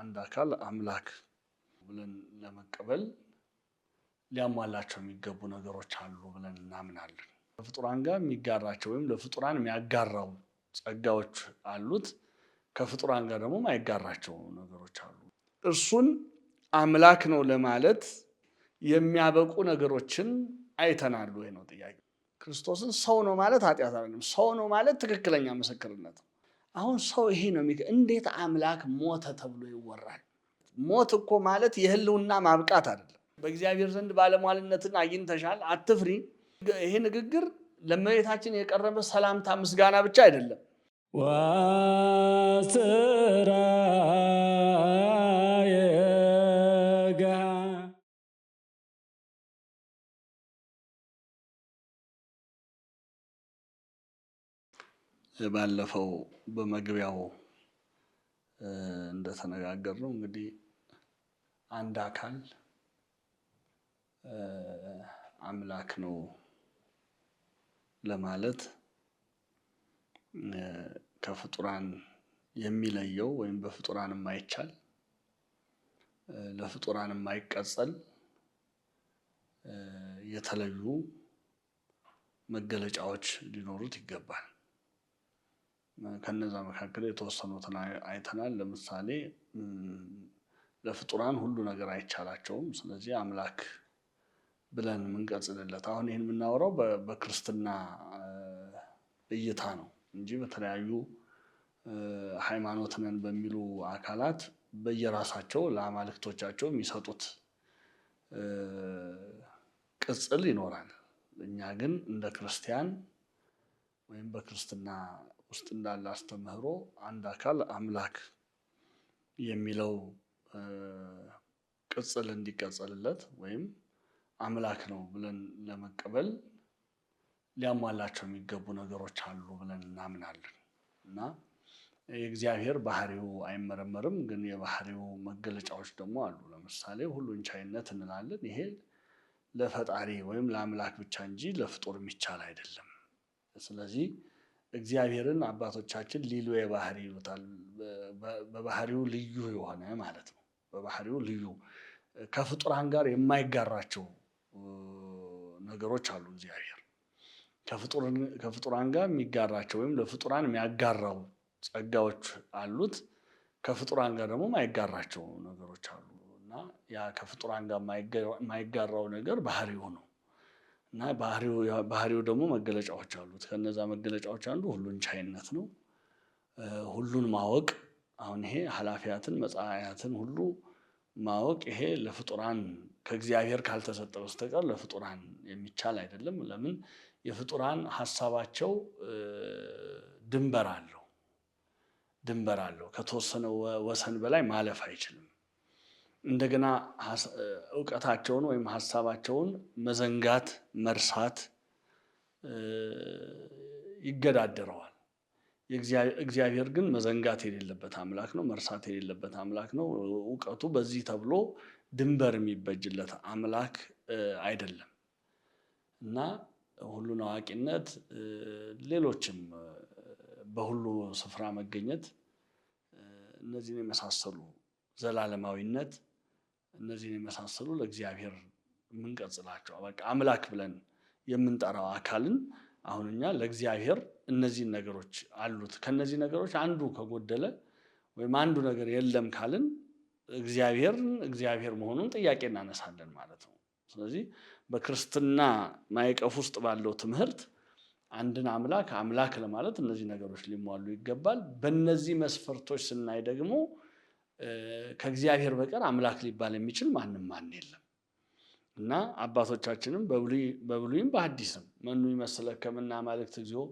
አንድ አካል አምላክ ብለን ለመቀበል ሊያሟላቸው የሚገቡ ነገሮች አሉ ብለን እናምናለን። ከፍጡራን ጋር የሚጋራቸው ወይም ለፍጡራን የሚያጋራው ጸጋዎች አሉት። ከፍጡራን ጋር ደግሞ የማይጋራቸው ነገሮች አሉ። እርሱን አምላክ ነው ለማለት የሚያበቁ ነገሮችን አይተናል ወይ ነው ጥያቄ። ክርስቶስን ሰው ነው ማለት ኃጢአት አይደለም። ሰው ነው ማለት ትክክለኛ ምስክርነት ነው። አሁን ሰው ይሄ ነው እንዴት አምላክ ሞተ ተብሎ ይወራል? ሞት እኮ ማለት የህልውና ማብቃት አይደለም። በእግዚአብሔር ዘንድ ባለሟልነትን አግኝተሻል አትፍሪ። ይሄ ንግግር ለእመቤታችን የቀረበ ሰላምታ ምስጋና ብቻ አይደለም። ባለፈው በመግቢያው እንደተነጋገርነው እንግዲህ አንድ አካል አምላክ ነው ለማለት ከፍጡራን የሚለየው ወይም በፍጡራን የማይቻል ለፍጡራን የማይቀጸል የተለዩ መገለጫዎች ሊኖሩት ይገባል። ከነዛ መካከል የተወሰኑትን አይተናል። ለምሳሌ ለፍጡራን ሁሉ ነገር አይቻላቸውም። ስለዚህ አምላክ ብለን የምንቀጽልለት አሁን ይህን የምናወራው በክርስትና እይታ ነው እንጂ በተለያዩ ሃይማኖት ነን በሚሉ አካላት በየራሳቸው ለአማልክቶቻቸው የሚሰጡት ቅጽል ይኖራል። እኛ ግን እንደ ክርስቲያን ወይም በክርስትና ውስጥ እንዳለ አስተምህሮ አንድ አካል አምላክ የሚለው ቅጽል እንዲቀጸልለት ወይም አምላክ ነው ብለን ለመቀበል ሊያሟላቸው የሚገቡ ነገሮች አሉ ብለን እናምናለን። እና የእግዚአብሔር ባህሪው አይመረመርም፣ ግን የባህሪው መገለጫዎች ደግሞ አሉ። ለምሳሌ ሁሉን ቻይነት እንላለን። ይሄ ለፈጣሪ ወይም ለአምላክ ብቻ እንጂ ለፍጡር የሚቻል አይደለም። ስለዚህ እግዚአብሔርን አባቶቻችን ሊሉ የባህሪ ይሉታል። በባህሪው ልዩ የሆነ ማለት ነው። በባህሪው ልዩ ከፍጡራን ጋር የማይጋራቸው ነገሮች አሉ። እግዚአብሔር ከፍጡራን ጋር የሚጋራቸው ወይም ለፍጡራን የሚያጋራው ጸጋዎች አሉት። ከፍጡራን ጋር ደግሞ የማይጋራቸው ነገሮች አሉ እና ያ ከፍጡራን ጋር የማይጋራው ነገር ባህሪው ነው እና ባህሪው ደግሞ መገለጫዎች አሉት። ከነዛ መገለጫዎች አንዱ ሁሉን ቻይነት ነው። ሁሉን ማወቅ። አሁን ይሄ ኃላፊያትን መጻያትን ሁሉ ማወቅ ይሄ ለፍጡራን ከእግዚአብሔር ካልተሰጠ በስተቀር ለፍጡራን የሚቻል አይደለም። ለምን? የፍጡራን ሐሳባቸው ድንበር አለው። ከተወሰነ ወሰን በላይ ማለፍ አይችልም። እንደገና ዕውቀታቸውን ወይም ሐሳባቸውን መዘንጋት መርሳት ይገዳደረዋል። እግዚአብሔር ግን መዘንጋት የሌለበት አምላክ ነው፣ መርሳት የሌለበት አምላክ ነው። ዕውቀቱ በዚህ ተብሎ ድንበር የሚበጅለት አምላክ አይደለም እና ሁሉን አዋቂነት ሌሎችም በሁሉ ስፍራ መገኘት እነዚህን የመሳሰሉ ዘላለማዊነት እነዚህን የመሳሰሉ ለእግዚአብሔር የምንቀጽላቸው በቃ አምላክ ብለን የምንጠራው አካልን አሁን እኛ ለእግዚአብሔር እነዚህን ነገሮች አሉት ከነዚህ ነገሮች አንዱ ከጎደለ ወይም አንዱ ነገር የለም ካልን እግዚአብሔር መሆኑን ጥያቄ እናነሳለን ማለት ነው። ስለዚህ በክርስትና ማዕቀፍ ውስጥ ባለው ትምህርት አንድን አምላክ ለማለት እነዚህ ነገሮች ሊሟሉ ይገባል። በእነዚህ መስፈርቶች ስናይ ደግሞ ከእግዚአብሔር በቀር አምላክ ሊባል የሚችል ማን የለም እና አባቶቻችንም በብሉይም በሐዲስም መኑ ይመስለከ እምነ አማልክት እግዚኦ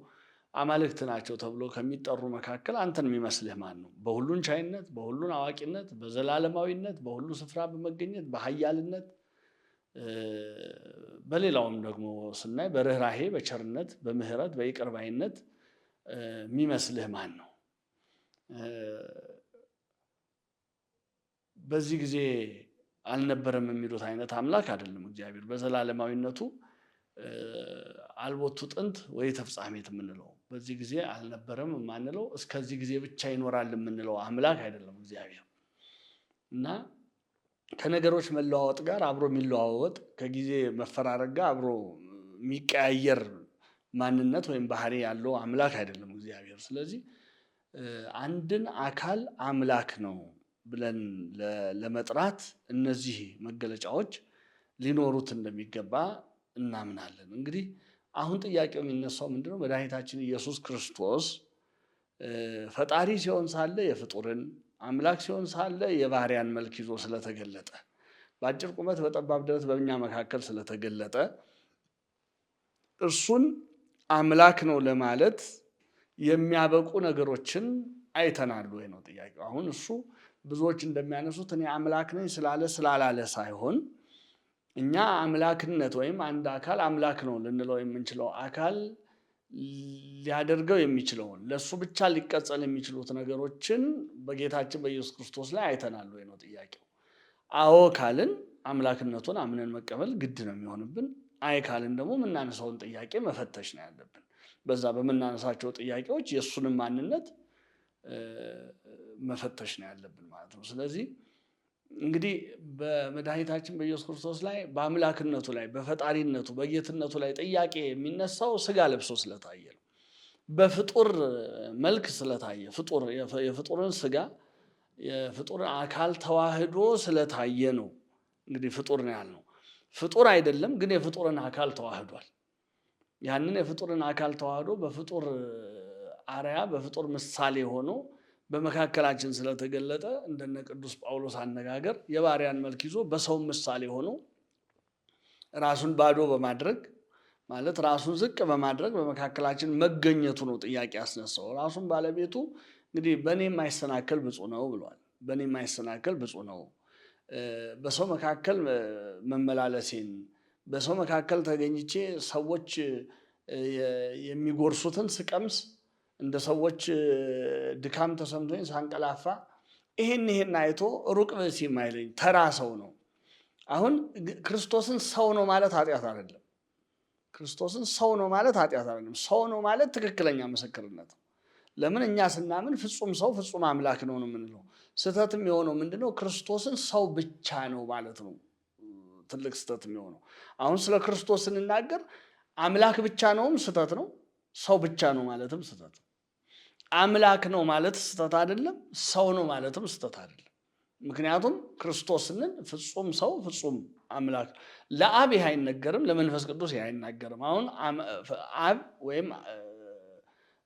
አማልክት ናቸው ተብሎ ከሚጠሩ መካከል አንተን የሚመስልህ ማን ነው? በሁሉን ቻይነት፣ በሁሉን አዋቂነት፣ በዘላለማዊነት፣ በሁሉ ስፍራ በመገኘት፣ በኃያልነት በሌላውም ደግሞ ስናይ በርህራሄ፣ በቸርነት፣ በምህረት፣ በይቅር ባይነት የሚመስልህ ማን ነው? በዚህ ጊዜ አልነበረም የሚሉት አይነት አምላክ አይደለም እግዚአብሔር። በዘላለማዊነቱ አልቦቱ ጥንት ወይ ተፍጻሜት የምንለው በዚህ ጊዜ አልነበረም የማንለው እስከዚህ ጊዜ ብቻ ይኖራል የምንለው አምላክ አይደለም እግዚአብሔር። እና ከነገሮች መለዋወጥ ጋር አብሮ የሚለዋወጥ ከጊዜ መፈራረቅ ጋር አብሮ የሚቀያየር ማንነት ወይም ባህሪ ያለው አምላክ አይደለም እግዚአብሔር። ስለዚህ አንድን አካል አምላክ ነው ብለን ለመጥራት እነዚህ መገለጫዎች ሊኖሩት እንደሚገባ እናምናለን። እንግዲህ አሁን ጥያቄው የሚነሳው ምንድነው? መድኃኒታችን ኢየሱስ ክርስቶስ ፈጣሪ ሲሆን ሳለ የፍጡርን አምላክ ሲሆን ሳለ የባህሪያን መልክ ይዞ ስለተገለጠ በአጭር ቁመት በጠባብ ደረት በእኛ መካከል ስለተገለጠ እርሱን አምላክ ነው ለማለት የሚያበቁ ነገሮችን አይተናል ወይ ነው ጥያቄው። አሁን እሱ ብዙዎች እንደሚያነሱት እኔ አምላክ ነኝ ስላላለ ሳይሆን እኛ አምላክነት ወይም አንድ አካል አምላክ ነው ልንለው የምንችለው አካል ሊያደርገው የሚችለውን ለሱ ብቻ ሊቀጸል የሚችሉት ነገሮችን በጌታችን በኢየሱስ ክርስቶስ ላይ አይተናል ወይ ነው ጥያቄው። አዎ ካልን አምላክነቱን አምነን መቀበል ግድ ነው የሚሆንብን። አይ ካልን ደግሞ የምናነሳውን ጥያቄ መፈተሽ ነው ያለብን። በዛ በምናነሳቸው ጥያቄዎች የእሱንም ማንነት መፈተሽ ነው ያለብን ማለት ነው። ስለዚህ እንግዲህ በመድኃኒታችን በኢየሱስ ክርስቶስ ላይ በአምላክነቱ ላይ በፈጣሪነቱ በጌትነቱ ላይ ጥያቄ የሚነሳው ስጋ ለብሶ ስለታየ ነው። በፍጡር መልክ ስለታየ የፍጡርን ስጋ የፍጡርን አካል ተዋህዶ ስለታየ ነው። እንግዲህ ፍጡር ነው ያልነው ፍጡር አይደለም፣ ግን የፍጡርን አካል ተዋህዷል። ያንን የፍጡርን አካል ተዋህዶ በፍጡር አርአያ በፍጡር ምሳሌ ሆኖ በመካከላችን ስለተገለጠ እንደነ ቅዱስ ጳውሎስ አነጋገር የባሪያን መልክ ይዞ በሰው ምሳሌ ሆኖ ራሱን ባዶ በማድረግ ማለት ራሱን ዝቅ በማድረግ በመካከላችን መገኘቱ ነው ጥያቄ ያስነሳው። ራሱን ባለቤቱ እንግዲህ በእኔ የማይሰናከል ብፁዕ ነው ብሏል። በእኔ የማይሰናከል ብፁዕ ነው። በሰው መካከል መመላለሴን በሰው መካከል ተገኝቼ ሰዎች የሚጎርሱትን ስቀምስ እንደ ሰዎች ድካም ተሰምቶኝ ሳንቀላፋ ይሄን አይቶ ሩቅ ብእሲ የማይለኝ ተራ ሰው ነው። አሁን ክርስቶስን ሰው ነው ማለት ኃጢአት አይደለም። ክርስቶስን ሰው ነው ማለት ኃጢአት አይደለም። ሰው ነው ማለት ትክክለኛ ምስክርነት ነው። ለምን እኛ ስናምን ፍጹም ሰው ፍጹም አምላክ ነው የምንለው። ስህተትም የሆነው ምንድነው? ክርስቶስን ሰው ብቻ ነው ማለት ነው። ትልቅ ስህተት የሚሆነው አሁን ስለ ክርስቶስ ስንናገር አምላክ ብቻ ነውም ስህተት ነው፣ ሰው ብቻ ነው ማለትም ስህተት ነው። አምላክ ነው ማለት ስህተት አይደለም፣ ሰው ነው ማለትም ስህተት አይደለም። ምክንያቱም ክርስቶስ ስንል ፍጹም ሰው ፍጹም አምላክ። ለአብ ይህ አይነገርም፣ ለመንፈስ ቅዱስ ይህ አይናገርም። አሁን አብ ወይም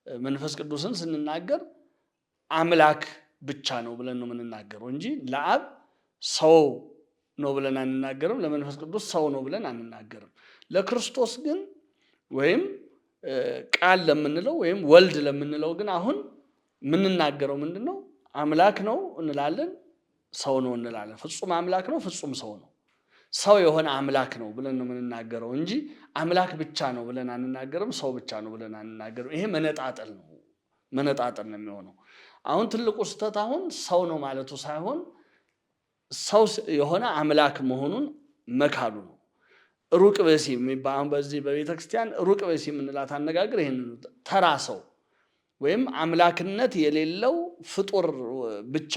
መንፈስ ቅዱስን ስንናገር አምላክ ብቻ ነው ብለን ነው የምንናገረው እንጂ ለአብ ሰው ነው ብለን አንናገርም፣ ለመንፈስ ቅዱስ ሰው ነው ብለን አንናገርም። ለክርስቶስ ግን ወይም ቃል ለምንለው ወይም ወልድ ለምንለው ግን አሁን የምንናገረው ምንድነው? አምላክ ነው እንላለን፣ ሰው ነው እንላለን። ፍጹም አምላክ ነው፣ ፍጹም ሰው ነው። ሰው የሆነ አምላክ ነው ብለን ነው የምንናገረው እንጂ አምላክ ብቻ ነው ብለን አንናገርም፣ ሰው ብቻ ነው ብለን አንናገርም። ይሄ መነጣጠል ነው የሚሆነው። አሁን ትልቁ ስህተት አሁን ሰው ነው ማለቱ ሳይሆን ሰው የሆነ አምላክ መሆኑን መካዱ ነው። ሩቅ ብእሲ የሚባለው በዚህ በቤተክርስቲያን ሩቅ ብእሲ የምንላት አነጋገር ይሄን ተራ ሰው ወይም አምላክነት የሌለው ፍጡር ብቻ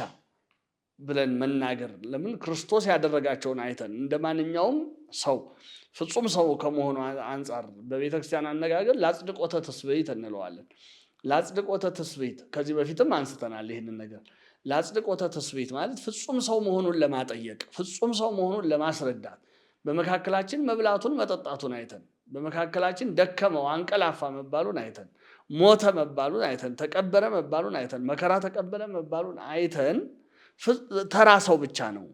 ብለን መናገር። ለምን? ክርስቶስ ያደረጋቸውን አይተን እንደማንኛውም ሰው ፍጹም ሰው ከመሆኑ አንጻር በቤተክርስቲያን አነጋገር ለአጽድቆተ ትስብእት እንለዋለን። ለአጽድቆተ ትስብእት ከዚህ በፊትም አንስተናል ይህንን ነገር። ለአጽድቆተ ትስብእት ማለት ፍጹም ሰው መሆኑን ለማጠየቅ ፍጹም ሰው መሆኑን ለማስረዳት በመካከላችን መብላቱን መጠጣቱን አይተን በመካከላችን ደከመው አንቀላፋ መባሉን አይተን ሞተ መባሉን አይተን ተቀበረ መባሉን አይተን መከራ ተቀበለ መባሉን አይተን ተራ ሰው ብቻ ነው፣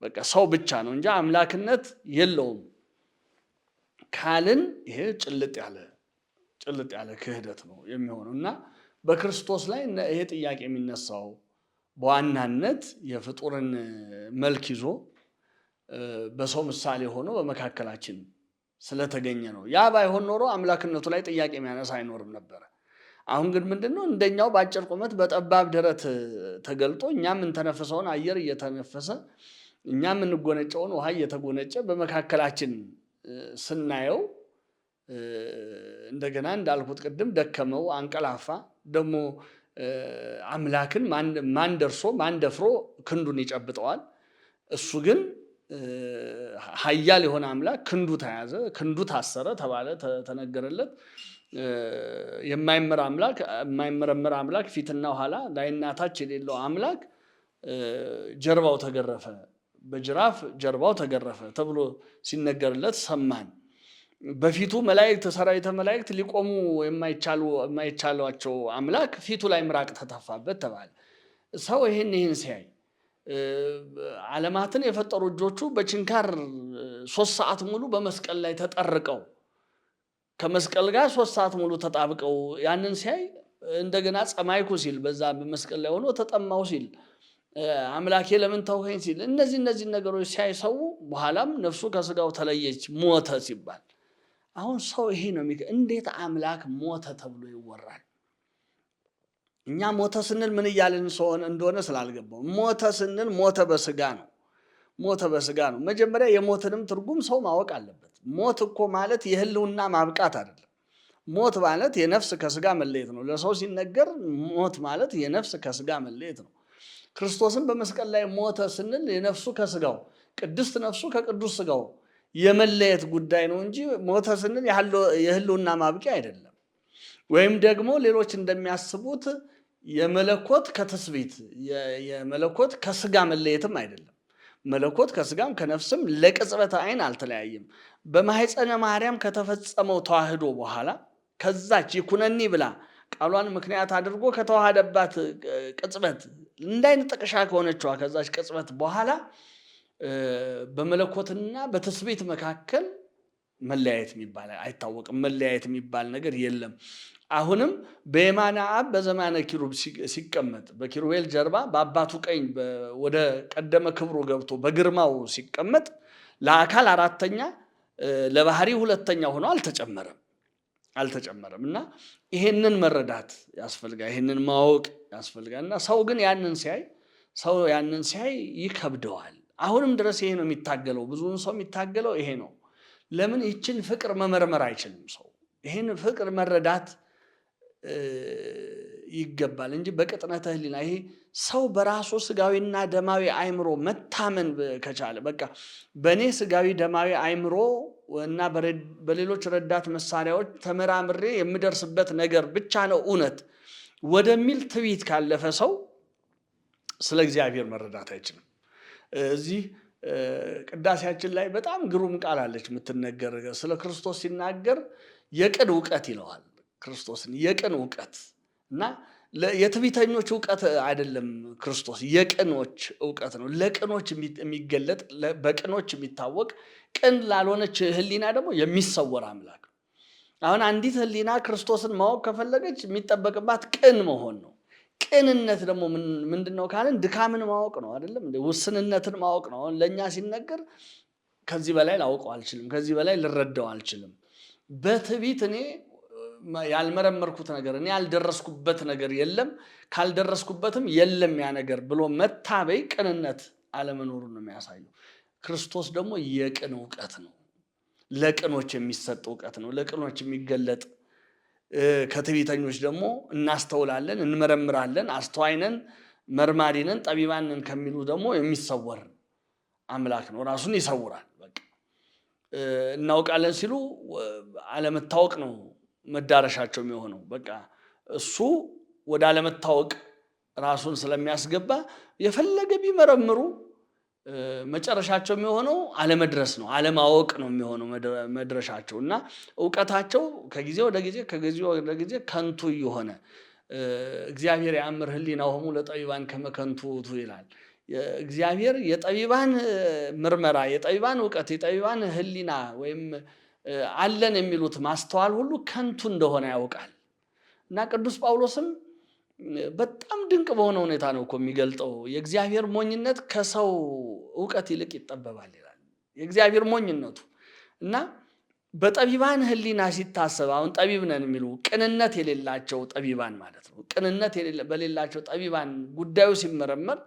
በቃ ሰው ብቻ ነው እንጂ አምላክነት የለውም ካልን ይሄ ጭልጥ ያለ ክህደት ነው የሚሆነው። እና በክርስቶስ ላይ ይሄ ጥያቄ የሚነሳው በዋናነት የፍጡርን መልክ ይዞ በሰው ምሳሌ ሆኖ በመካከላችን ስለተገኘ ነው። ያ ባይሆን ኖሮ አምላክነቱ ላይ ጥያቄ የሚያነሳ አይኖርም ነበር። አሁን ግን ምንድነው? እንደኛው በአጭር ቁመት በጠባብ ደረት ተገልጦ እኛም እንተነፍሰውን አየር እየተነፈሰ እኛም እንጎነጨውን ውሃ እየተጎነጨ በመካከላችን ስናየው እንደገና እንዳልኩት ቅድም ደከመው አንቀላፋ ደግሞ አምላክን ማን ደርሶ ማን ደፍሮ ክንዱን ይጨብጠዋል? እሱ ግን ኃያል የሆነ አምላክ ክንዱ ተያዘ፣ ክንዱ ታሰረ ተባለ፣ ተነገረለት። የማይመረመር አምላክ ፊትና ኋላ ላይና ታች የሌለው አምላክ ጀርባው ተገረፈ፣ በጅራፍ ጀርባው ተገረፈ ተብሎ ሲነገርለት ሰማን። በፊቱ መላእክት ሰራዊተ መላእክት ሊቆሙ የማይቻሏቸው አምላክ ፊቱ ላይ ምራቅ ተተፋበት ተባለ። ሰው ይህን ሲያይ ዓለማትን የፈጠሩ እጆቹ በችንካር 3 ሰዓት ሙሉ በመስቀል ላይ ተጠርቀው ከመስቀል ጋር 3 ሰዓት ሙሉ ተጣብቀው ያንን ሲያይ እንደገና ጸማይኩ ሲል በዛ በመስቀል ላይ ሆኖ ተጠማው ሲል አምላኬ ለምን ተውኸኝ ሲል እነዚህ ነገሮች ሲያይ ሰው በኋላም ነፍሱ ከስጋው ተለየች ሞተ ሲባል አሁን ሰው ይሄ ነው እንዴት አምላክ ሞተ ተብሎ ይወራል? እኛ ሞተ ስንል ምን እያልን እንደሆነ ስላልገባው ሞተ ስንል ሞተ በስጋ ነው። ሞተ በስጋ ነው። መጀመሪያ የሞትንም ትርጉም ሰው ማወቅ አለበት። ሞት እኮ ማለት የህልውና ማብቃት አይደለም። ሞት ማለት የነፍስ ከስጋ መለየት ነው። ለሰው ሲነገር ሞት ማለት የነፍስ ከስጋ መለየት ነው። ክርስቶስን በመስቀል ላይ ሞተ ስንል የነፍሱ ከስጋው ቅድስት ነፍሱ ከቅዱስ ስጋው የመለየት ጉዳይ ነው እንጂ ሞተ ስንል የህልውና ማብቂያ አይደለም። ወይም ደግሞ ሌሎች እንደሚያስቡት የመለኮት ከትስብእት የመለኮት ከስጋ መለየትም አይደለም። መለኮት ከስጋም ከነፍስም ለቅጽበተ ዓይን አልተለያየም። በማህፀነ ማርያም ከተፈጸመው ተዋህዶ በኋላ ከዛች ይኩነኒ ብላ ቃሏን ምክንያት አድርጎ ከተዋሃደባት ቅጽበት እንዳይን ጥቅሻ ከሆነችዋ ከዛች ቅጽበት በኋላ በመለኮትና በትስብእት መካከል መለያየት የሚባል አይታወቅም። መለያየት የሚባል ነገር የለም። አሁንም በየማነ አብ በዘማነ ኪሩብ ሲቀመጥ በኪሩቤል ጀርባ በአባቱ ቀኝ ወደ ቀደመ ክብሩ ገብቶ በግርማው ሲቀመጥ ለአካል 4ኛ ለባህሪ 2ኛ ሆኖ አልተጨመረም እና ይሄንን መረዳት ያስፈልጋል። ይሄንን ማወቅ ያስፈልጋል። እና ሰው ግን ያንን ሲያይ ይከብደዋል። አሁንም ድረስ ይሄ ነው የሚታገለው። ብዙውን ሰው የሚታገለው ይሄ ነው። ለምን ይችን ፍቅር መመርመር አይችልም? ሰው ይሄን ፍቅር መረዳት ይገባል እንጂ በቅጥነተ ህሊና ይሄ ሰው በራሱ ስጋዊና ደማዊ አእምሮ መታመን ከቻለ በቃ በኔ ስጋዊ ደማዊ አእምሮ እና በሌሎች ረዳት መሳሪያዎች ተመራምሬ የምደርስበት ነገር ብቻ ነው እውነት ወደሚል ትዕቢት ካለፈ ሰው ስለ እግዚአብሔር መረዳት አይችልም። እዚህ ቅዳሴያችን ላይ በጣም ግሩም ቃል አለች የምትነገር ስለ ክርስቶስ ሲናገር የቅን እውቀት ይለዋል። ክርስቶስን የቅን እውቀት እና የትዕቢተኞች እውቀት አይደለም። ክርስቶስ የቅኖች እውቀት ነው። ለቅኖች የሚገለጥ በቅኖች የሚታወቅ ቅን ላልሆነች ህሊና ደግሞ የሚሰወር አምላክ ነው። አሁን አንዲት ህሊና ክርስቶስን ማወቅ ከፈለገች የሚጠበቅባት ቅን መሆን ነው። ቅንነት ደግሞ ምንድነው ካልን ድካምን ማወቅ ነው አይደለም? ውስንነትን ማወቅ ነው። አሁን ለኛ ሲነገር ከዚህ በላይ ላውቀው አልችልም፣ ከዚህ በላይ ልረዳው አልችልም። በትዕቢት እኔ ያልመረመርኩት ነገር እኔ ያልደረስኩበት ነገር የለም፣ ካልደረስኩበትም የለም ያ ነገር ብሎ መታበይ ቅንነት አለመኖሩን ነው የሚያሳየው። ክርስቶስ ደግሞ የቅን እውቀት ነው። ለቅኖች የሚሰጥ እውቀት ነው። ለቅኖች የሚገለጥ ከትዕቢተኞች ደግሞ እናስተውላለን፣ እንመረምራለን፣ አስተዋይነን፣ መርማሪነን፣ ጠቢባንን ከሚሉ ደግሞ የሚሰወር አምላክ ነው። ራሱን ይሰውራል። በቃ እናውቃለን ሲሉ አለመታወቅ ነው መዳረሻቸው የሚሆነው። በቃ እሱ ወደ አለመታወቅ ራሱን ስለሚያስገባ የፈለገ ቢመረምሩ መጨረሻቸው የሚሆነው አለመድረስ ነው፣ አለማወቅ ነው የሚሆነው መድረሻቸው እና እውቀታቸው ከጊዜ ወደ ጊዜ ከንቱ የሆነ እግዚአብሔር ያምር ህሊናሆሙ ለጠቢባን ከመ ከንቱ ውእቱ ይላል። እግዚአብሔር የጠቢባን ምርመራ፣ የጠቢባን እውቀት፣ የጠቢባን ህሊና ወይም አለን የሚሉት ማስተዋል ሁሉ ከንቱ እንደሆነ ያውቃል። እና ቅዱስ ጳውሎስም በጣም ድንቅ በሆነ ሁኔታ ነው እኮ የሚገልጠው። የእግዚአብሔር ሞኝነት ከሰው እውቀት ይልቅ ይጠበባል ይላል። የእግዚአብሔር ሞኝነቱ እና በጠቢባን ህሊና ሲታሰብ አሁን ጠቢብ ነን የሚሉ ቅንነት የሌላቸው ጠቢባን ማለት ነው። ቅንነት በሌላቸው ጠቢባን ጉዳዩ ሲመረመር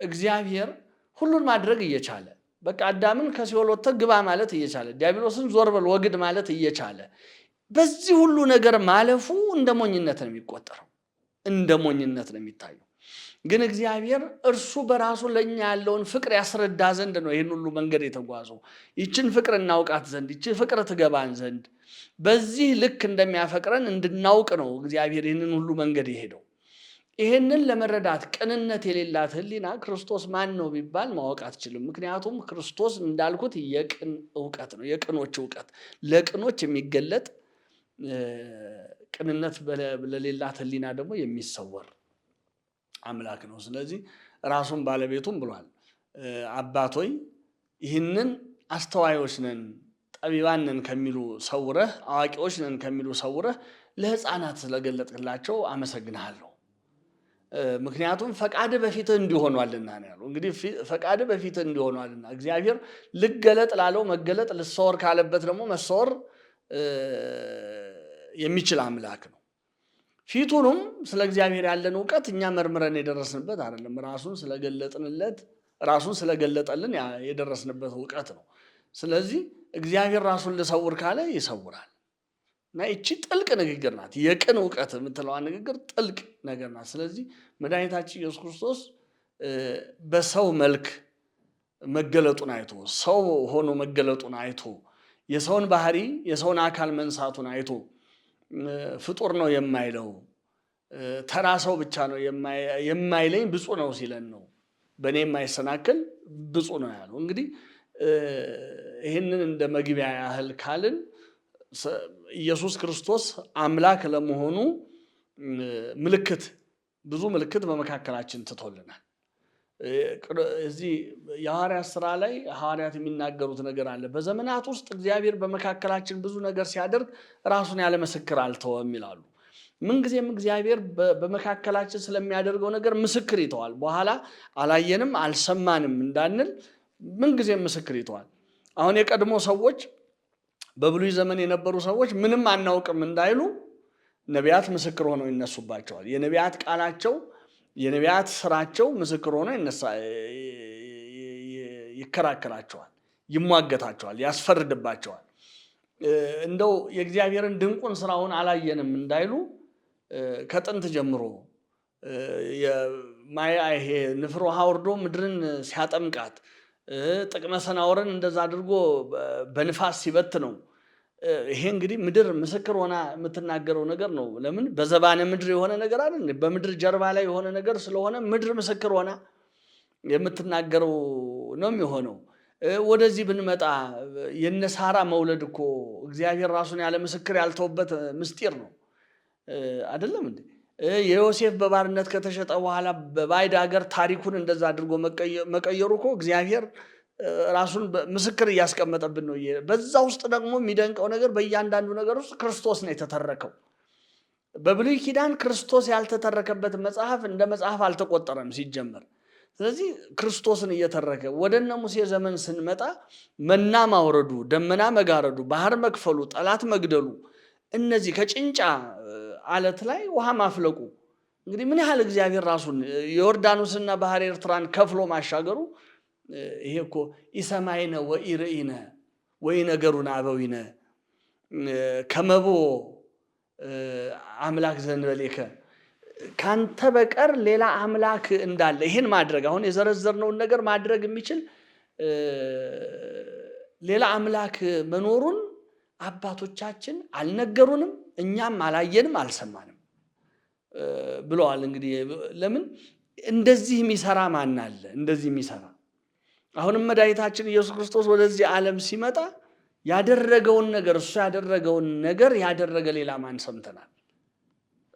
እግዚአብሔር ሁሉን ማድረግ እየቻለ በቃ አዳምን ከሲኦል ወጥተህ ግባ ማለት እየቻለ ዲያብሎስን ዞር በል ወግድ ማለት እየቻለ በዚህ ሁሉ ነገር ማለፉ እንደ ሞኝነት ነው የሚቆጠረው። እንደ ሞኝነት ነው የሚታየው። ግን እግዚአብሔር እርሱ በራሱ ለኛ ያለውን ፍቅር ያስረዳ ዘንድ ነው ይህን ሁሉ መንገድ የተጓዘው። ይችን ፍቅር እናውቃት ዘንድ፣ ይችን ፍቅር ትገባን ዘንድ፣ በዚህ ልክ እንደሚያፈቅረን እንድናውቅ ነው እግዚአብሔር ይህንን ሁሉ መንገድ የሄደው። ይህንን ለመረዳት ቅንነት የሌላት ህሊና ክርስቶስ ማን ነው ቢባል ማወቅ አትችልም። ምክንያቱም ክርስቶስ እንዳልኩት የቅን እውቀት ነው፣ የቅኖች እውቀት፣ ለቅኖች የሚገለጥ ቅንነት ለሌላት ህሊና ደግሞ የሚሰወር አምላክ ነው። ስለዚህ ራሱን ባለቤቱም ብሏል፣ አባቶይ ይህንን አስተዋዮች ነን ጠቢባን ነን ከሚሉ ሰውረህ፣ አዋቂዎች ነን ከሚሉ ሰውረህ ለህፃናት ስለገለጥክላቸው አመሰግንሃለሁ። ምክንያቱም ፈቃድ በፊትህ እንዲሆኗልና ነው ያለው። እንግዲህ ፈቃድ በፊትህ እንዲሆኗልና እግዚአብሔር ልገለጥ ላለው መገለጥ፣ ልሰወር ካለበት ደግሞ መሰወር የሚችል አምላክ ነው። ፊቱንም ስለ እግዚአብሔር ያለን እውቀት እኛ መርምረን የደረስንበት አይደለም። ራሱን ስለገለጥንለት፣ ራሱን ስለገለጠልን የደረስንበት እውቀት ነው። ስለዚህ እግዚአብሔር ራሱን ልሰውር ካለ ይሰውራል። እና ይቺ ጥልቅ ንግግር ናት። የቅን እውቀት የምትለዋ ንግግር ጥልቅ ነገር ናት። ስለዚህ መድኃኒታችን ኢየሱስ ክርስቶስ በሰው መልክ መገለጡን አይቶ፣ ሰው ሆኖ መገለጡን አይቶ፣ የሰውን ባህሪ የሰውን አካል መንሳቱን አይቶ ፍጡር ነው የማይለው ተራ ሰው ብቻ ነው የማይለኝ ብፁዕ ነው ሲለን ነው በእኔ የማይሰናክል ብፁዕ ነው ያለው። እንግዲህ ይህንን እንደ መግቢያ ያህል ካልን ኢየሱስ ክርስቶስ አምላክ ለመሆኑ ምልክት፣ ብዙ ምልክት በመካከላችን ትቶልናል። እዚህ የሐዋርያት ሥራ ላይ ሐዋርያት የሚናገሩት ነገር አለ። በዘመናት ውስጥ እግዚአብሔር በመካከላችን ብዙ ነገር ሲያደርግ ራሱን ያለ ምስክር አልተወም ይላሉ። ምንጊዜም እግዚአብሔር በመካከላችን ስለሚያደርገው ነገር ምስክር ይተዋል። በኋላ አላየንም አልሰማንም እንዳንል ምንጊዜም ምስክር ይተዋል። አሁን የቀድሞ ሰዎች፣ በብሉይ ዘመን የነበሩ ሰዎች ምንም አናውቅም እንዳይሉ ነቢያት ምስክር ሆነው ይነሱባቸዋል። የነቢያት ቃላቸው፣ የነቢያት ስራቸው ምስክር ሆኖ ይከራከራቸዋል፣ ይሟገታቸዋል፣ ያስፈርድባቸዋል። እንደው የእግዚአብሔርን ድንቁን ስራውን አላየንም እንዳይሉ ከጥንት ጀምሮ ይሄ ንፍር ውሃ ወርዶ ምድርን ሲያጠምቃት፣ ጥቅመ ሰናወርን እንደዛ አድርጎ በንፋስ ሲበት ነው። ይሄ እንግዲህ ምድር ምስክር ሆና የምትናገረው ነገር ነው። ለምን? በዘባነ ምድር የሆነ ነገር አይደል? በምድር ጀርባ ላይ የሆነ ነገር ስለሆነ ምድር ምስክር ሆና የምትናገረው ነው የሚሆነው። ወደዚህ ብንመጣ የነሳራ መውለድ እኮ እግዚአብሔር ራሱን ያለ ምስክር ያልተውበት ምስጢር ነው አይደለም እንዴ? የዮሴፍ በባርነት ከተሸጠ በኋላ በባዕድ ሀገር ታሪኩን እንደዛ አድርጎ መቀየሩ እኮ እግዚአብሔር ራሱን ምስክር እያስቀመጠብን ነው። በዛ ውስጥ ደግሞ የሚደንቀው ነገር በእያንዳንዱ ነገር ውስጥ ክርስቶስ ነው የተተረከው። በብሉይ ኪዳን ክርስቶስ ያልተተረከበት መጽሐፍ እንደ መጽሐፍ አልተቆጠረም ሲጀመር። ስለዚህ ክርስቶስን እየተረከ ወደነ ሙሴ ዘመን ስንመጣ መና ማውረዱ፣ ደመና መጋረዱ፣ ባህር መክፈሉ፣ ጠላት መግደሉ፣ እነዚህ ከጭንጫ አለት ላይ ውሃ ማፍለቁ፣ እንግዲህ ምን ያህል እግዚአብሔር ራሱን የዮርዳኖስና ባህር ኤርትራን ከፍሎ ማሻገሩ፣ ይሄ እኮ ኢሰማይነ ወኢርኢነ ወኢነገሩነ አበዊነ ከመቦ አምላክ ዘንበሌከ፣ ካንተ በቀር ሌላ አምላክ እንዳለ ይህን ማድረግ፣ አሁን የዘረዘርነውን ነገር ማድረግ የሚችል ሌላ አምላክ መኖሩን አባቶቻችን አልነገሩንም፣ እኛም አላየንም አልሰማንም ብለዋል። እንግዲህ ለምን እንደዚህ የሚሰራ ማን አለ? እንደዚህ የሚሰራ አሁንም መድኃኒታችን ኢየሱስ ክርስቶስ ወደዚህ ዓለም ሲመጣ ያደረገውን ነገር፣ እሱ ያደረገውን ነገር ያደረገ ሌላ ማን ሰምተናል?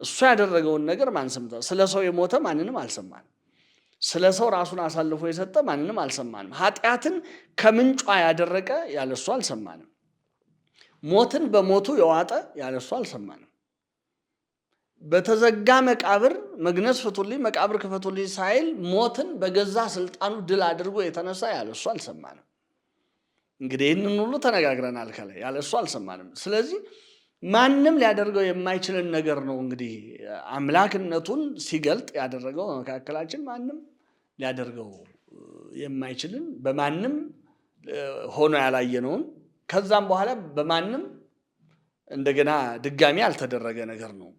እሱ ያደረገውን ነገር ማን ሰምተናል? ስለ ሰው የሞተ ማንንም አልሰማንም። ስለ ሰው ራሱን አሳልፎ የሰጠ ማንንም አልሰማንም። ኃጢአትን ከምንጯ ያደረቀ ያለሱ አልሰማንም። ሞትን በሞቱ የዋጠ ያለሱ አልሰማንም። በተዘጋ መቃብር መግነዝ ፍቱልኝ መቃብር ክፈቱልኝ ሳይል ሞትን በገዛ ስልጣኑ ድል አድርጎ የተነሳ ያለሱ አልሰማንም። እንግዲህ ይህንን ሁሉ ተነጋግረናል ከላይ። ያለሱ አልሰማንም። ስለዚህ ማንም ሊያደርገው የማይችልን ነገር ነው እንግዲህ አምላክነቱን ሲገልጥ ያደረገው። በመካከላችን ማንም ሊያደርገው የማይችልን በማንም ሆኖ ያላየነውን ከዛም በኋላ በማንም እንደገና ድጋሚ ያልተደረገ ነገር ነው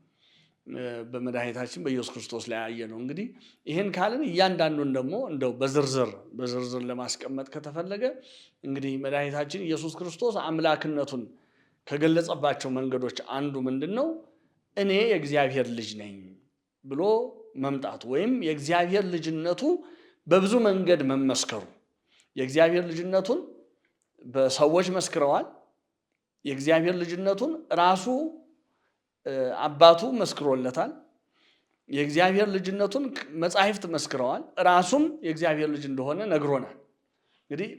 በመድኃኒታችን በኢየሱስ ክርስቶስ ላይ ያየነው። እንግዲህ ይሄን ካልን እያንዳንዱን ደግሞ እንደው በዝርዝር ለማስቀመጥ ከተፈለገ እንግዲህ መድኃኒታችን ኢየሱስ ክርስቶስ አምላክነቱን ከገለጸባቸው መንገዶች አንዱ ምንድነው? እኔ የእግዚአብሔር ልጅ ነኝ ብሎ መምጣቱ ወይም የእግዚአብሔር ልጅነቱ በብዙ መንገድ መመስከሩ። የእግዚአብሔር ልጅነቱን በሰዎች መስክረዋል። የእግዚአብሔር ልጅነቱን ራሱ አባቱ መስክሮለታል። የእግዚአብሔር ልጅነቱን መጻሕፍት መስክረዋል። ራሱም የእግዚአብሔር ልጅ እንደሆነ ነግሮናል። እንግዲህ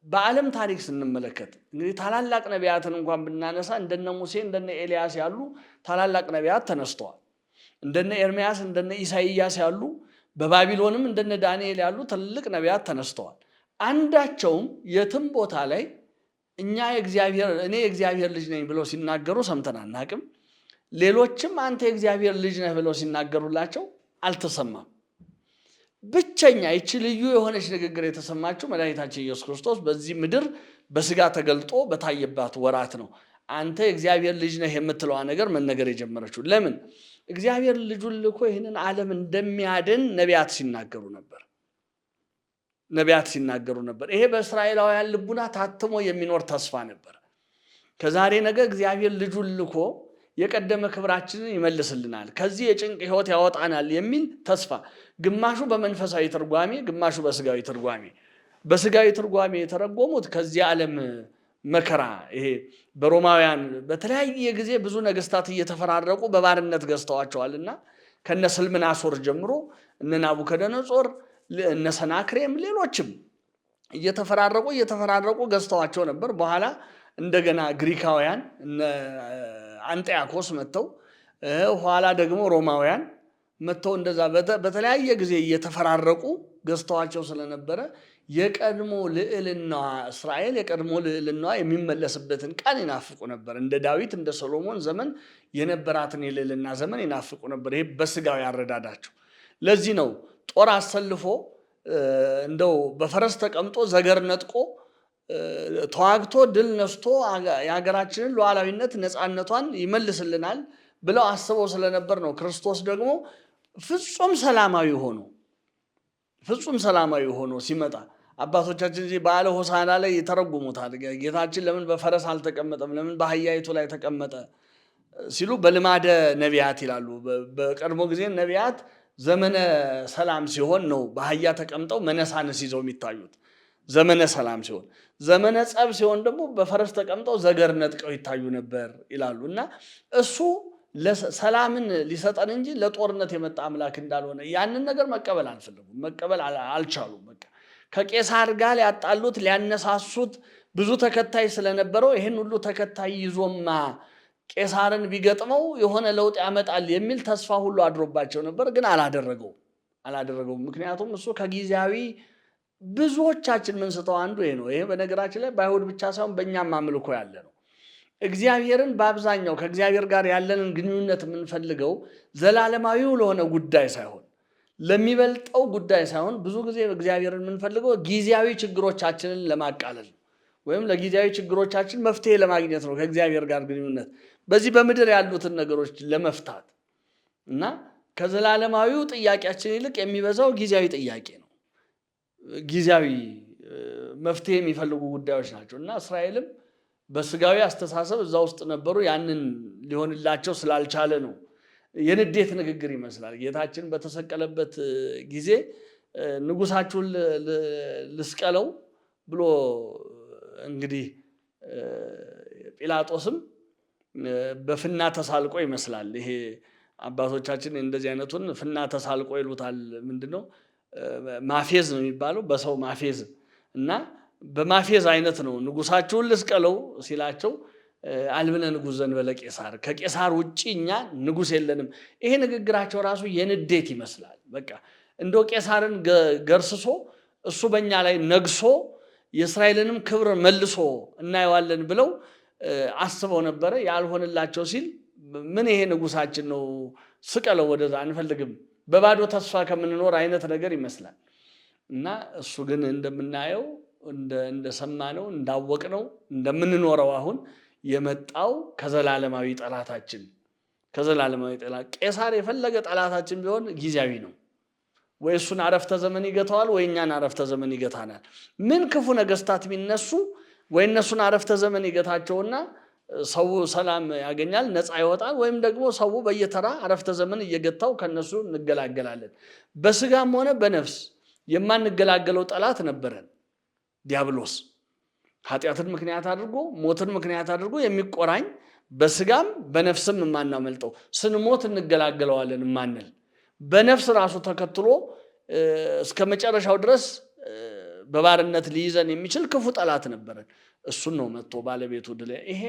በዓለም ታሪክ ስንመለከት እንግዲህ ታላላቅ ነቢያትን እንኳን ብናነሳ እንደነ ሙሴ እንደነ ኤልያስ ያሉ ታላላቅ ነቢያት ተነስተዋል። እንደነ ኤርምያስ እንደነ ኢሳይያስ ያሉ፣ በባቢሎንም እንደነ ዳንኤል ያሉ ትልልቅ ነቢያት ተነስተዋል። አንዳቸውም የትም ቦታ ላይ እኔ የእግዚአብሔር ልጅ ነኝ ብለው ሲናገሩ ሰምተን አናቅም። ሌሎችም አንተ የእግዚአብሔር ልጅ ነህ ብለው ሲናገሩላቸው አልተሰማም። ብቸኛ ይቺ ልዩ የሆነች ንግግር የተሰማችው መድኃኒታችን ኢየሱስ ክርስቶስ በዚህ ምድር በስጋ ተገልጦ በታየባት ወራት ነው። አንተ የእግዚአብሔር ልጅ ነህ የምትለዋ ነገር መነገር የጀመረችው። ለምን? እግዚአብሔር ልጁን ልኮ ይህንን ዓለም እንደሚያድን ነቢያት ሲናገሩ ነበር። ይሄ በእስራኤላውያን ልቡና ታትሞ የሚኖር ተስፋ ነበር። ከዛሬ ነገ እግዚአብሔር ልጁን ልኮ የቀደመ ክብራችንን ይመልስልናል፣ ከዚህ የጭንቅ ሕይወት ያወጣናል የሚል ተስፋ፣ ግማሹ በመንፈሳዊ ትርጓሜ፣ ግማሹ በስጋዊ ትርጓሜ። በስጋዊ ትርጓሜ የተረጎሙት ከዚህ ዓለም መከራ፣ ይሄ በሮማውያን በተለያየ ጊዜ ብዙ ነገስታት እየተፈራረቁ በባርነት ገዝተዋቸዋልና ከነ ስልምናሶር ጀምሮ እነ ናቡከደነጾር እነ ሰናክሬም ሌሎችም እየተፈራረቁ ገዝተዋቸው ነበር። በኋላ እንደገና ግሪካውያን እነ አንጢያኮስ መጥተው ኋላ ደግሞ ሮማውያን መጥተው እንደዛ በተለያየ ጊዜ እየተፈራረቁ ገዝተዋቸው ስለነበረ የቀድሞ ልዕልና እስራኤል የቀድሞ ልዕልና የሚመለስበትን ቀን ይናፍቁ ነበር። እንደ ዳዊት እንደ ሰሎሞን ዘመን የነበራትን የልዕልና ዘመን ይናፍቁ ነበር። ይሄ በስጋዊ ያረዳዳቸው። ለዚህ ነው ጦር አሰልፎ እንደው በፈረስ ተቀምጦ ዘገር ነጥቆ ተዋግቶ ድል ነስቶ የሀገራችንን ሉዓላዊነት ነፃነቷን ይመልስልናል ብለው አስበው ስለነበር ነው። ክርስቶስ ደግሞ ፍጹም ሰላማዊ ሆኖ ሲመጣ አባቶቻችን እዚህ በዓለ ሆሳዕና ላይ ይተረጉሙታል። ጌታችን ለምን በፈረስ አልተቀመጠም፣ ለምን በአህያይቱ ላይ ተቀመጠ ሲሉ በልማደ ነቢያት ይላሉ። በቀድሞ ጊዜ ነቢያት ዘመነ ሰላም ሲሆን ነው በአህያ ተቀምጠው መነሳንስ ይዘው የሚታዩት። ዘመነ ሰላም ሲሆን፣ ዘመነ ጸብ ሲሆን ደግሞ በፈረስ ተቀምጠው ዘገር ነጥቀው ይታዩ ነበር ይላሉ። እና እሱ ሰላምን ሊሰጠን እንጂ ለጦርነት የመጣ አምላክ እንዳልሆነ ያንን ነገር መቀበል አልፈለጉም፣ መቀበል አልቻሉም። በቃ ከቄሳር ጋር ሊያጣሉት ሊያነሳሱት ብዙ ተከታይ ስለነበረው ይህን ሁሉ ተከታይ ይዞማ ቄሳርን ቢገጥመው የሆነ ለውጥ ያመጣል የሚል ተስፋ ሁሉ አድሮባቸው ነበር። ግን አላደረገውም። ምክንያቱም እሱ ከጊዜያዊ ብዙዎቻችን ምንስተው አንዱ ይሄ ነው። ይሄ በነገራችን ላይ በአይሁድ ብቻ ሳይሆን በእኛም አምልኮ ያለ ነው። እግዚአብሔርን በአብዛኛው ከእግዚአብሔር ጋር ያለንን ግንኙነት የምንፈልገው ዘላለማዊው ለሆነ ጉዳይ ሳይሆን ለሚበልጠው ጉዳይ ሳይሆን ብዙ ጊዜ እግዚአብሔርን የምንፈልገው ጊዜያዊ ችግሮቻችንን ለማቃለል ወይም ለጊዜያዊ ችግሮቻችን መፍትሄ ለማግኘት ነው። ከእግዚአብሔር ጋር ግንኙነት በዚህ በምድር ያሉትን ነገሮች ለመፍታት እና ከዘላለማዊው ጥያቄያችን ይልቅ የሚበዛው ጊዜያዊ ጥያቄ ነው። ጊዜያዊ መፍትሄ የሚፈልጉ ጉዳዮች ናቸው እና እስራኤልም በስጋዊ አስተሳሰብ እዛ ውስጥ ነበሩ። ያንን ሊሆንላቸው ስላልቻለ ነው። የንዴት ንግግር ይመስላል። ጌታችን በተሰቀለበት ጊዜ ንጉሳችሁን ልስቀለው ብሎ እንግዲህ ጲላጦስም በፍና ተሳልቆ ይመስላል። ይሄ አባቶቻችን እንደዚህ አይነቱን ፍና ተሳልቆ ይሉታል። ምንድነው? ማፌዝ ነው የሚባለው፣ በሰው ማፌዝ እና በማፌዝ አይነት ነው። ንጉሳችሁን ልስቀለው ሲላቸው አልብነ ንጉሥ ዘእንበለ ቄሳር፣ ከቄሳር ውጪ እኛ ንጉሥ የለንም። ይሄ ንግግራቸው ራሱ የንዴት ይመስላል። በቃ እንደው ቄሳርን ገርስሶ እሱ በእኛ ላይ ነግሶ የእስራኤልንም ክብር መልሶ እናየዋለን ብለው አስበው ነበረ። ያልሆንላቸው ሲል ምን ይሄ ንጉሳችን ነው፣ ስቀለው፣ ወደዛ አንፈልግም፣ በባዶ ተስፋ ከምንኖር አይነት ነገር ይመስላል። እና እሱ ግን እንደምናየው እንደሰማነው እንዳወቅነው እንደምንኖረው አሁን የመጣው ከዘላለማዊ ጠላታችን ከዘላለማዊ ጠላት ቄሳር የፈለገ ጠላታችን ቢሆን ጊዜያዊ ነው። ወይ እሱን አረፍተ ዘመን ይገታዋል ወይ እኛን አረፍተ ዘመን ይገታናል። ምን ክፉ ነገስታት ቢነሱ ወይ እነሱን አረፍተ ዘመን ይገታቸውና ሰው ሰላም ያገኛል ነፃ ይወጣል፣ ወይም ደግሞ ሰው በየተራ አረፍተ ዘመን እየገታው ከነሱ እንገላገላለን። በስጋም ሆነ በነፍስ የማንገላገለው ጠላት ነበረን ዲያብሎስ። ኃጢአትን ምክንያት አድርጎ ሞትን ምክንያት አድርጎ የሚቆራኝ በስጋም በነፍስም የማናመልጠው ስንሞት እንገላገለዋለን ማንል በነፍስ ራሱ ተከትሎ እስከ መጨረሻው ድረስ በባርነት ሊይዘን የሚችል ክፉ ጠላት ነበረን። እሱን ነው መጥቶ ባለቤቱ ድል ይሄ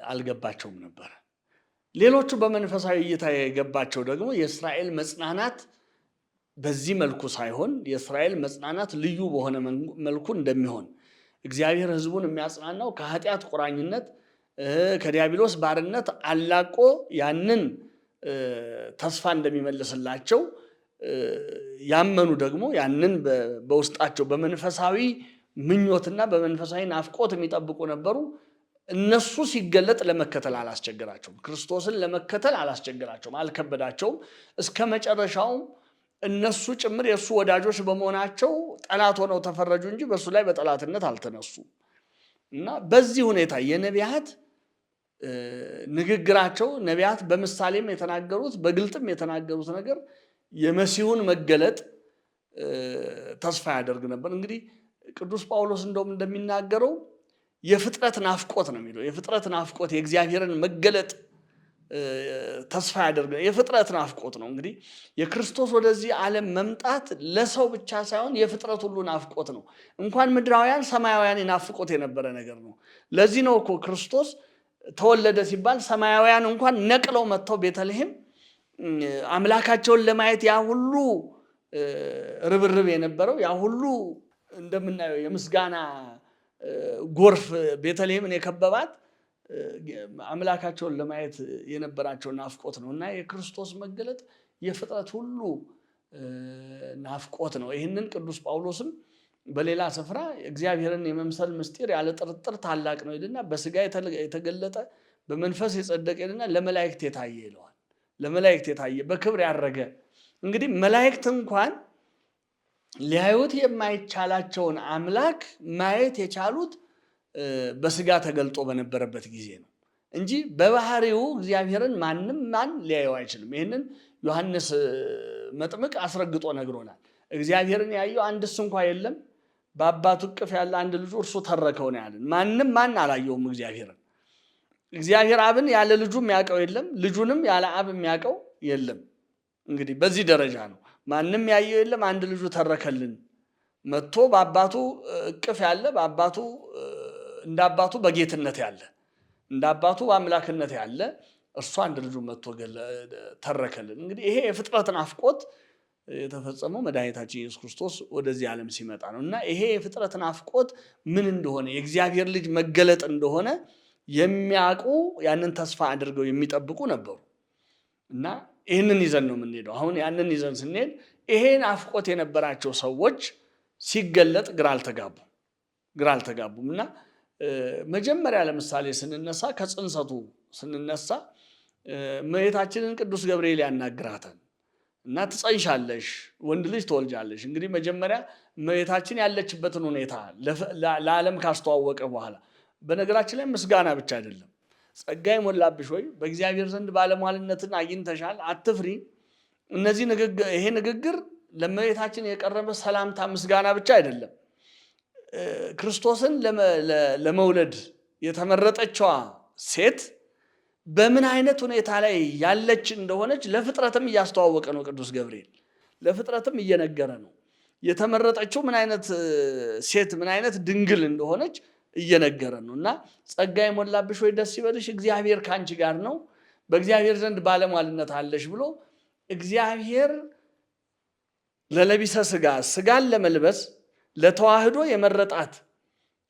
አልገባቸውም ነበር። ሌሎቹ በመንፈሳዊ እይታ የገባቸው ደግሞ የእስራኤል መጽናናት በዚህ መልኩ ሳይሆን የእስራኤል መጽናናት ልዩ በሆነ መልኩ እንደሚሆን እግዚአብሔር ሕዝቡን የሚያጽናናው ከኃጢአት ቁራኝነት ከዲያብሎስ ባርነት አላቆ ያንን ተስፋ እንደሚመልስላቸው ያመኑ ደግሞ ያንን በውስጣቸው በመንፈሳዊ ምኞትና በመንፈሳዊ ናፍቆት የሚጠብቁ ነበሩ። እነሱ ሲገለጥ ለመከተል አላስቸገራቸውም። ክርስቶስን ለመከተል አላስቸገራቸውም፣ አልከበዳቸውም። እስከ መጨረሻውም እነሱ ጭምር የእሱ ወዳጆች በመሆናቸው ጠላት ሆነው ተፈረጁ እንጂ በእሱ ላይ በጠላትነት አልተነሱ እና በዚህ ሁኔታ የነቢያት ንግግራቸው ነቢያት በምሳሌም የተናገሩት በግልጥም የተናገሩት ነገር የመሲሁን መገለጥ ተስፋ ያደርግ ነበር። እንግዲህ ቅዱስ ጳውሎስ እንደውም እንደሚናገረው የፍጥረት ናፍቆት ነው የሚለው። የፍጥረት ናፍቆት የእግዚአብሔርን መገለጥ ተስፋ ያደርግ የፍጥረት ናፍቆት ነው። እንግዲህ የክርስቶስ ወደዚህ ዓለም መምጣት ለሰው ብቻ ሳይሆን የፍጥረት ሁሉ ናፍቆት ነው። እንኳን ምድራውያን ሰማያውያን ናፍቆት የነበረ ነገር ነው። ለዚህ ነው እኮ ክርስቶስ ተወለደ ሲባል ሰማያውያን እንኳን ነቅለው መጥተው ቤተልሔም አምላካቸውን ለማየት ያ ሁሉ ርብርብ የነበረው ያ ሁሉ እንደምናየው የምስጋና ጎርፍ ቤተልሔምን የከበባት አምላካቸውን ለማየት የነበራቸው ናፍቆት ነው እና የክርስቶስ መገለጥ የፍጥረት ሁሉ ናፍቆት ነው። ይህንን ቅዱስ ጳውሎስም በሌላ ስፍራ እግዚአብሔርን የመምሰል ምስጢር ያለ ጥርጥር ታላቅ ነው ይልና በስጋ የተገለጠ በመንፈስ የጸደቀ ይልና ለመላእክት የታየ ይለዋል። ለመላእክት የታየ በክብር ያረገ። እንግዲህ መላእክት እንኳን ሊያዩት የማይቻላቸውን አምላክ ማየት የቻሉት በስጋ ተገልጦ በነበረበት ጊዜ ነው እንጂ በባህሪው እግዚአብሔርን ማን ሊያየው አይችልም። ይህንን ዮሐንስ መጥምቅ አስረግጦ ነግሮናል። እግዚአብሔርን ያየው አንድስ እንኳ የለም፣ በአባቱ እቅፍ ያለ አንድ ልጁ እርሱ ተረከው ነው ያለን። ማን አላየውም እግዚአብሔርን። እግዚአብሔር አብን ያለ ልጁ የሚያውቀው የለም፣ ልጁንም ያለ አብ የሚያውቀው የለም። እንግዲህ በዚህ ደረጃ ነው። ማንም ያየው የለም፣ አንድ ልጁ ተረከልን መጥቶ በአባቱ እቅፍ ያለ በአባቱ እንደ አባቱ በጌትነት ያለ እንደ አባቱ በአምላክነት ያለ እርሱ አንድ ልጁ መጥቶ ተረከልን። እንግዲህ ይሄ የፍጥረት ናፍቆት የተፈጸመው መድኃኒታችን ኢየሱስ ክርስቶስ ወደዚህ ዓለም ሲመጣ ነው እና ይሄ የፍጥረት ናፍቆት ምን እንደሆነ የእግዚአብሔር ልጅ መገለጥ እንደሆነ የሚያውቁ ያንን ተስፋ አድርገው የሚጠብቁ ነበሩ እና ይህንን ይዘን ነው የምንሄደው። አሁን ያንን ይዘን ስንሄድ ይሄ ናፍቆት የነበራቸው ሰዎች ሲገለጥ ግራ አልተጋቡም እና መጀመሪያ ለምሳሌ ስንነሳ ከጽንሰቱ ስንነሳ እመቤታችንን ቅዱስ ገብርኤል ያናግራታል እና ትጸንሻለሽ፣ ወንድ ልጅ ትወልጃለሽ። እንግዲህ መጀመሪያ እመቤታችን ያለችበትን ሁኔታ ለዓለም ካስተዋወቀ በኋላ በነገራችን ላይ ምስጋና ብቻ አይደለም። ጸጋ የሞላብሽ ወይ በእግዚአብሔር ዘንድ ባለሟልነትን አግኝተሻል፣ አትፍሪ። ይሄ ንግግር ለእመቤታችን የቀረበ ሰላምታ ምስጋና ብቻ አይደለም። ክርስቶስን ለመውለድ የተመረጠችዋ ሴት በምን አይነት ሁኔታ ላይ ያለች እንደሆነች ለፍጥረትም እያስተዋወቀ ነው ቅዱስ ገብርኤል። ለፍጥረትም እየነገረ ነው የተመረጠችው ምን አይነት ሴት ምን አይነት ድንግል እንደሆነች እየነገረ ነው እና ጸጋ የሞላብሽ ወይ ደስ ይበልሽ፣ እግዚአብሔር ከአንቺ ጋር ነው፣ በእግዚአብሔር ዘንድ ባለሟልነት አለሽ ብሎ እግዚአብሔር ለለቢሰ ስጋን ለመልበስ ለተዋህዶ የመረጣት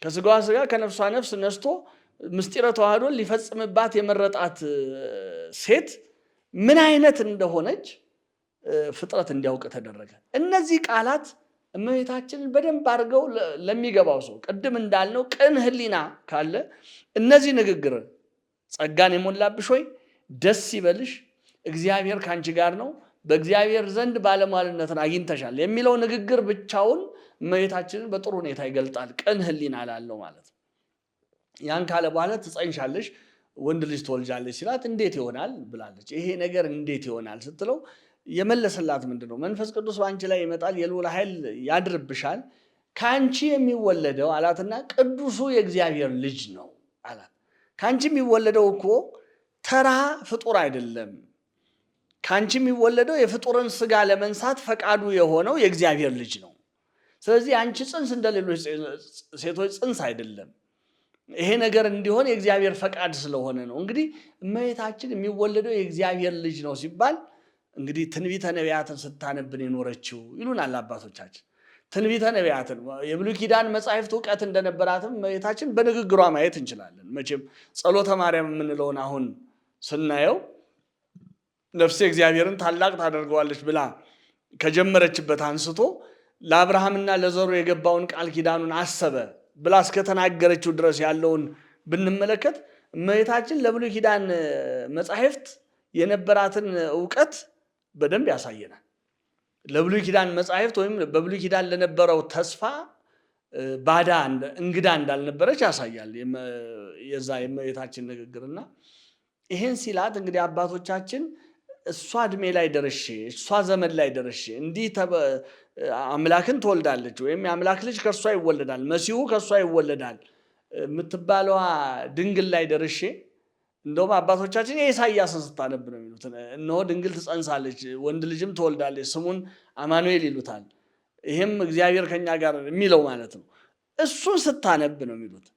ከስጋዋ ስጋ ከነፍሷ ነፍስ ነስቶ ምስጢረ ተዋህዶን ሊፈጽምባት የመረጣት ሴት ምን አይነት እንደሆነች ፍጥረት እንዲያውቅ ተደረገ። እነዚህ ቃላት እመቤታችንን በደንብ አድርገው ለሚገባው ሰው ቅድም እንዳልነው ቅን ሕሊና ካለ እነዚህ ንግግር ጸጋን የሞላብሽ ሆይ ደስ ይበልሽ እግዚአብሔር ካንቺ ጋር ነው በእግዚአብሔር ዘንድ ባለሟልነትን አግኝተሻል የሚለው ንግግር ብቻውን እመቤታችንን በጥሩ ሁኔታ ይገልጣል። ቅን ሕሊና ላለው ማለት ነው። ያን ካለ በኋላ ትጸንሻለሽ ወንድ ልጅ ትወልጃለሽ ሲላት እንዴት ይሆናል ብላለች። ይሄ ነገር እንዴት ይሆናል ስትለው የመለሰላት ምንድነው? መንፈስ ቅዱስ በአንቺ ላይ ይመጣል፣ የልዑል ኃይል ያድርብሻል፣ ካንቺ የሚወለደው አላትና ቅዱሱ የእግዚአብሔር ልጅ ነው አላት። ካንቺ የሚወለደው እኮ ተራ ፍጡር አይደለም። ካንቺ የሚወለደው የፍጡርን ስጋ ለመንሳት ፈቃዱ የሆነው የእግዚአብሔር ልጅ ነው። ስለዚህ አንቺ ጽንስ እንደሌሎች ሴቶች ጽንስ አይደለም። ይሄ ነገር እንዲሆን የእግዚአብሔር ፈቃድ ስለሆነ ነው። እንግዲህ እመቤታችን የሚወለደው የእግዚአብሔር ልጅ ነው ሲባል እንግዲህ ትንቢተ ነቢያትን ስታነብን የኖረችው ይሉናል አባቶቻችን። ትንቢተ ነቢያትን የብሉይ ኪዳን መጻሕፍት ዕውቀት እንደነበራትም እመቤታችን በንግግሯ ማየት እንችላለን። መቼም ጸሎተ ማርያም የምንለውን አሁን ስናየው ነፍሴ እግዚአብሔርን ታላቅ ታደርገዋለች ብላ ከጀመረችበት አንስቶ ለአብርሃምና ለዘሩ የገባውን ቃል ኪዳኑን አሰበ ብላ እስከተናገረችው ድረስ ያለውን ብንመለከት እመቤታችን ለብሉይ ኪዳን መጻሕፍት የነበራትን ዕውቀት በደንብ ያሳየናል። ለብሉይ ኪዳን መጻሕፍት ወይም በብሉይ ኪዳን ለነበረው ተስፋ ባዳ እንግዳ እንዳልነበረች ያሳያል የዛ የእመቤታችን ንግግርና ይህን ሲላት እንግዲህ አባቶቻችን እሷ እድሜ ላይ ደርሼ እሷ ዘመን ላይ ደርሼ እንዲህ አምላክን ትወልዳለች ወይም የአምላክ ልጅ ከእርሷ ይወለዳል፣ መሲሁ ከእርሷ ይወለዳል የምትባለዋ ድንግል ላይ ደርሼ እንደውም አባቶቻችን የኢሳይያስን ስታነብ ነው የሚሉት። እነሆ ድንግል ትጸንሳለች ወንድ ልጅም ትወልዳለች ስሙን አማኑኤል ይሉታል። ይህም እግዚአብሔር ከኛ ጋር የሚለው ማለት ነው። እሱን ስታነብ ነው የሚሉት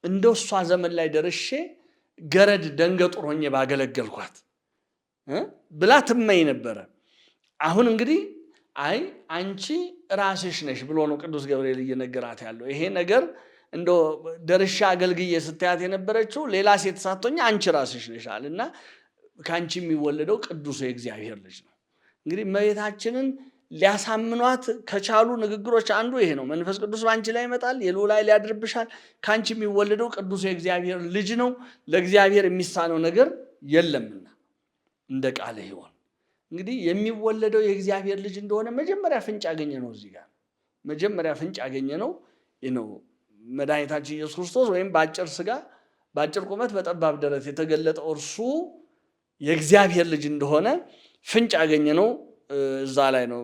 እንደው እሷ ዘመን ላይ ደርሼ ገረድ ደንገጡር ሆኜ ባገለገልኳት ብላ ትመኝ ነበረ። አሁን እንግዲህ አይ አንቺ ራስሽ ነሽ ብሎ ነው ቅዱስ ገብርኤል እየነገራት ያለው። ይሄ ነገር እንደው ደርሻ አገልግዬ ስታያት የነበረችው ሌላ ሴት ሳትሆኝ አንቺ ራስሽ ነሽ አለና ካንቺ የሚወለደው ቅዱሱ የእግዚአብሔር ልጅ ነው። እንግዲህ እመቤታችንን ሊያሳምኗት ከቻሉ ንግግሮች አንዱ ይሄ ነው። መንፈስ ቅዱስ በአንቺ ላይ ይመጣል፣ የልዑል ኃይል ያድርብሻል፣ ካንቺ የሚወለደው ቅዱሱ የእግዚአብሔር ልጅ ነው፣ ለእግዚአብሔር የሚሳነው ነገር የለምና እንደ ቃለ ሕይወት። እንግዲህ የሚወለደው የእግዚአብሔር ልጅ እንደሆነ መጀመሪያ ፍንጭ ያገኘ ነው። እዚህ ጋር መጀመሪያ ፍንጭ ያገኘ ነው መድኃኒታችን ኢየሱስ ክርስቶስ ወይም በአጭር ስጋ በአጭር ቁመት በጠባብ ደረት የተገለጠው እርሱ የእግዚአብሔር ልጅ እንደሆነ ፍንጭ ያገኘ ነው እዛ ላይ ነው።